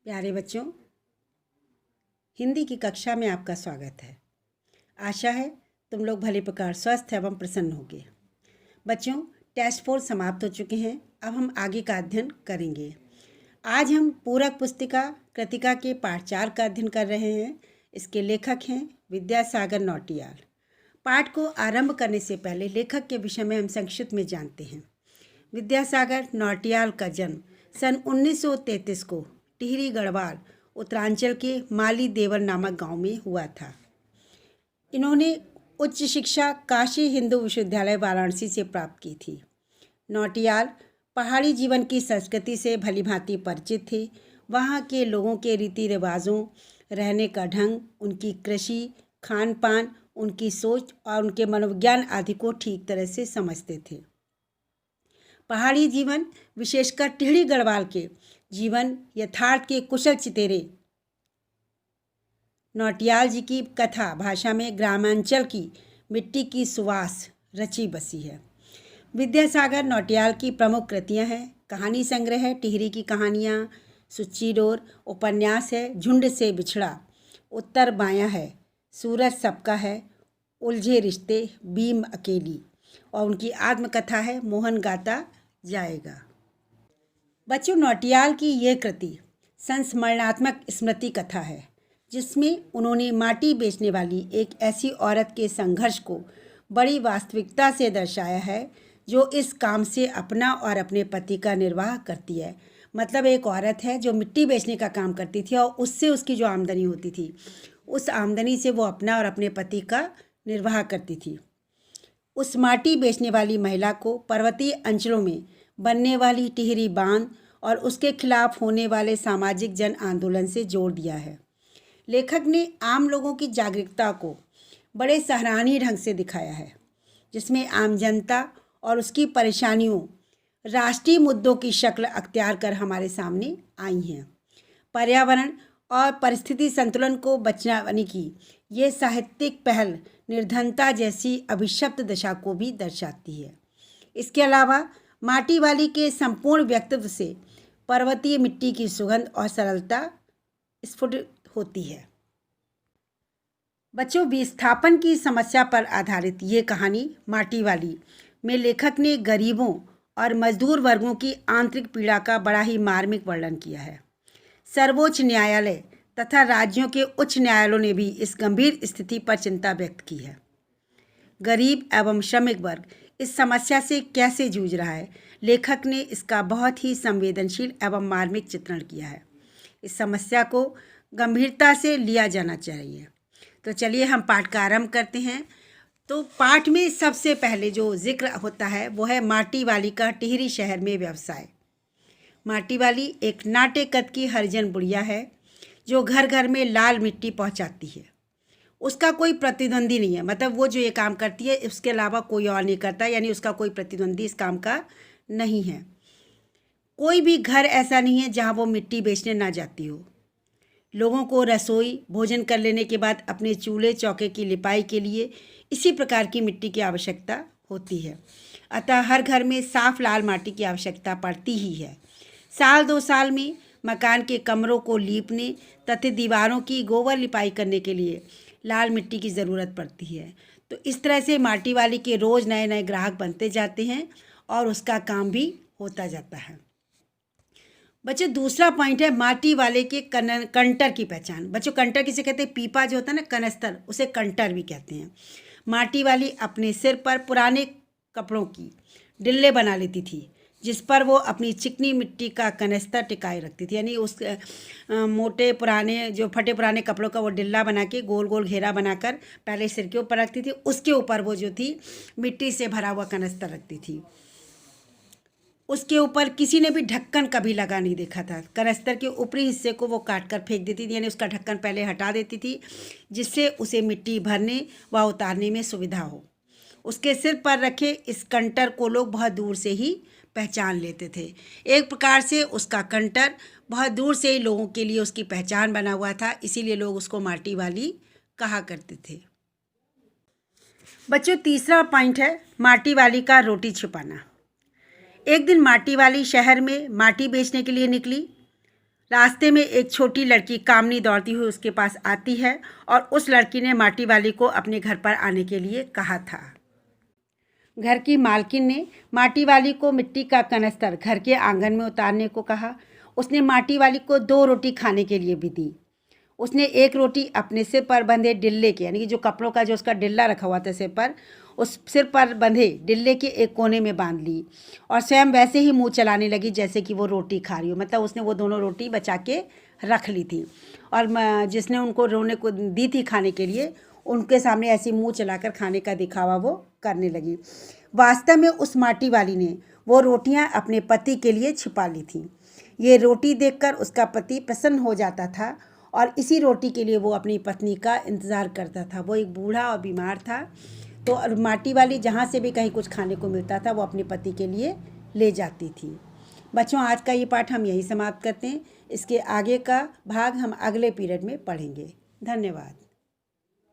प्यारे बच्चों, हिंदी की कक्षा में आपका स्वागत है। आशा है तुम लोग भली प्रकार स्वस्थ एवं प्रसन्न होगे। बच्चों, टेस्ट 4 समाप्त हो चुके हैं। अब हम आगे का अध्ययन करेंगे। आज हम पूरक पुस्तिका कृतिका के पाठ 4 का अध्ययन कर रहे हैं। इसके लेखक हैं विद्यासागर नौटियाल। पाठ को आरंभ करने से पहले लेखक के विषय में हम संक्षिप्त में जानते हैं। विद्यासागर नौटियाल का जन्म सन 1933 को टिहरी गढ़वाल उत्तरांचल के माली देवर नामक गांव में हुआ था। इन्होंने उच्च शिक्षा काशी हिंदू विश्वविद्यालय वाराणसी से प्राप्त की थी। नौटियाल पहाड़ी जीवन की संस्कृति से भलीभांति परिचित थे। वहाँ के लोगों के रीति रिवाजों, रहने का ढंग, उनकी कृषि, खान पान, उनकी सोच और उनके मनोविज्ञान आदि को ठीक तरह से समझते थे। पहाड़ी जीवन, विशेषकर टिहरी गढ़वाल के जीवन यथार्थ के कुशल चितेरे नौटियाल जी की कथा भाषा में ग्रामांचल की मिट्टी की सुवास रची बसी है। विद्यासागर नौटियाल की प्रमुख कृतियां हैं कहानी संग्रह है टिहरी की कहानियां, सुच्ची डोर, उपन्यास है झुंड से बिछड़ा, उत्तर बायां है, सूरज सबका है, उलझे रिश्ते, बीम अकेली, और उनकी आत्मकथा है मोहन गाता जाएगा। बच्चों, नौटियाल की यह कृति संस्मरणात्मक स्मृति कथा है जिसमें उन्होंने माटी बेचने वाली एक ऐसी औरत के संघर्ष को बड़ी वास्तविकता से दर्शाया है जो इस काम से अपना और अपने पति का निर्वाह करती है। मतलब एक औरत है जो मिट्टी बेचने का काम करती थी और उससे उसकी जो आमदनी होती थी उस आमदनी से वो अपना और अपने पति का निर्वाह करती थी। उस माटी बेचने वाली महिला को पर्वतीय अंचलों में बनने वाली टिहरी बांध और उसके खिलाफ होने वाले सामाजिक जन आंदोलन से जोड़ दिया है। लेखक ने आम लोगों की जागरूकता को बड़े सराहनीय ढंग से दिखाया है जिसमें आम जनता और उसकी परेशानियों राष्ट्रीय मुद्दों की शक्ल अख्तियार कर हमारे सामने आई हैं। पर्यावरण और परिस्थिति संतुलन को बचाने की ये साहित्यिक पहल निर्धनता जैसी अभिशप्त दशा को भी दर्शाती है। इसके अलावा माटी वाली के संपूर्ण व्यक्तित्व से पर्वतीय मिट्टी की सुगंध और सरलता स्फुटित होती है। बच्चों, विस्थापन की समस्या पर आधारित ये कहानी माटी वाली में लेखक ने गरीबों और मजदूर वर्गों की आंतरिक पीड़ा का बड़ा ही मार्मिक वर्णन किया है। सर्वोच्च न्यायालय तथा राज्यों के उच्च न्यायालयों ने भी इस गंभीर स्थिति पर चिंता व्यक्त की है। गरीब एवं श्रमिक वर्ग इस समस्या से कैसे जूझ रहा है, लेखक ने इसका बहुत ही संवेदनशील एवं मार्मिक चित्रण किया है। इस समस्या को गंभीरता से लिया जाना चाहिए। तो चलिए हम पाठ का आरंभ करते हैं। तो पाठ में सबसे पहले जो जिक्र होता है वो है माटी वाली का टिहरी शहर में व्यवसाय। माटी वाली एक नाटे कद की हरिजन बुढ़िया है जो घर घर में लाल मिट्टी पहुंचाती है। उसका कोई प्रतिद्वंदी नहीं है, मतलब वो जो ये काम करती है उसके अलावा कोई और नहीं करता, यानी उसका कोई प्रतिद्वंदी इस काम का नहीं है। कोई भी घर ऐसा नहीं है जहाँ वो मिट्टी बेचने ना जाती हो। लोगों को रसोई भोजन कर लेने के बाद अपने चूल्हे चौके की लिपाई के लिए इसी प्रकार की मिट्टी की आवश्यकता होती है। अतः हर घर में साफ लाल माटी की आवश्यकता पड़ती ही है। साल 2 साल में मकान के कमरों को लीपने तथा दीवारों की गोबर लिपाई करने के लिए लाल मिट्टी की ज़रूरत पड़ती है। तो इस तरह से माटी वाली के रोज़ नए नए ग्राहक बनते जाते हैं और उसका काम भी होता जाता है। बच्चों, दूसरा पॉइंट है माटी वाले के कंटर की पहचान। बच्चों, कंटर किसे कहते हैं? पीपा जो होता है ना, कनस्तर, उसे कंटर भी कहते हैं। माटी वाली अपने सिर पर पुराने कपड़ों की डिल्ले बना लेती थी जिस पर वो अपनी चिकनी मिट्टी का कनस्तर टिकाए रखती थी। यानी उस मोटे पुराने जो फटे पुराने कपड़ों का वो डिल्ला बना के गोल गोल घेरा बनाकर पहले सिर के ऊपर रखती थी, उसके ऊपर वो जो थी मिट्टी से भरा हुआ कनस्तर रखती थी। उसके ऊपर किसी ने भी ढक्कन कभी लगा नहीं देखा था। कनस्तर के ऊपरी हिस्से को वो काट कर फेंक देती थी, यानी उसका ढक्कन पहले हटा देती थी जिससे उसे मिट्टी भरने व उतारने में सुविधा हो। उसके सिर पर रखे इस कंटर को लोग बहुत दूर से ही पहचान लेते थे। एक प्रकार से उसका कंटर बहुत दूर से ही लोगों के लिए उसकी पहचान बना हुआ था, इसीलिए लोग उसको माटी वाली कहा करते थे। बच्चों, तीसरा पॉइंट है माटी वाली का रोटी छुपाना। एक दिन माटी वाली शहर में माटी बेचने के लिए निकली। रास्ते में एक छोटी लड़की कामनी दौड़ती हुई उसके पास आती है और उस लड़की ने माटी वाली को अपने घर पर आने के लिए कहा था। घर की मालकिन ने माटी वाली को मिट्टी का कनस्तर घर के आंगन में उतारने को कहा। उसने माटी वाली को 2 रोटी खाने के लिए भी दी। उसने एक रोटी अपने सिर पर बंधे डिल्ले के, यानी कि जो कपड़ों का जो उसका डिल्ला रखा हुआ था सिर पर, उस सिर पर बंधे डिल्ले के एक कोने में बांध ली और स्वयं वैसे ही मुंह चलाने लगी जैसे कि वो रोटी खा रही हो। मतलब उसने वो दोनों रोटी बचा के रख ली थी और जिसने उनको रोने को दी थी खाने के लिए, उनके सामने ऐसी मुंह चलाकर खाने का दिखावा वो करने लगी। वास्तव में उस माटी वाली ने वो रोटियां अपने पति के लिए छिपा ली थी। ये रोटी देखकर उसका पति प्रसन्न हो जाता था और इसी रोटी के लिए वो अपनी पत्नी का इंतज़ार करता था। वो एक बूढ़ा और बीमार था, तो माटी वाली जहाँ से भी कहीं कुछ खाने को मिलता था वो अपने पति के लिए ले जाती थी। बच्चों, आज का ये पाठ हम यहीं समाप्त करते हैं। इसके आगे का भाग हम अगले पीरियड में पढ़ेंगे। धन्यवाद।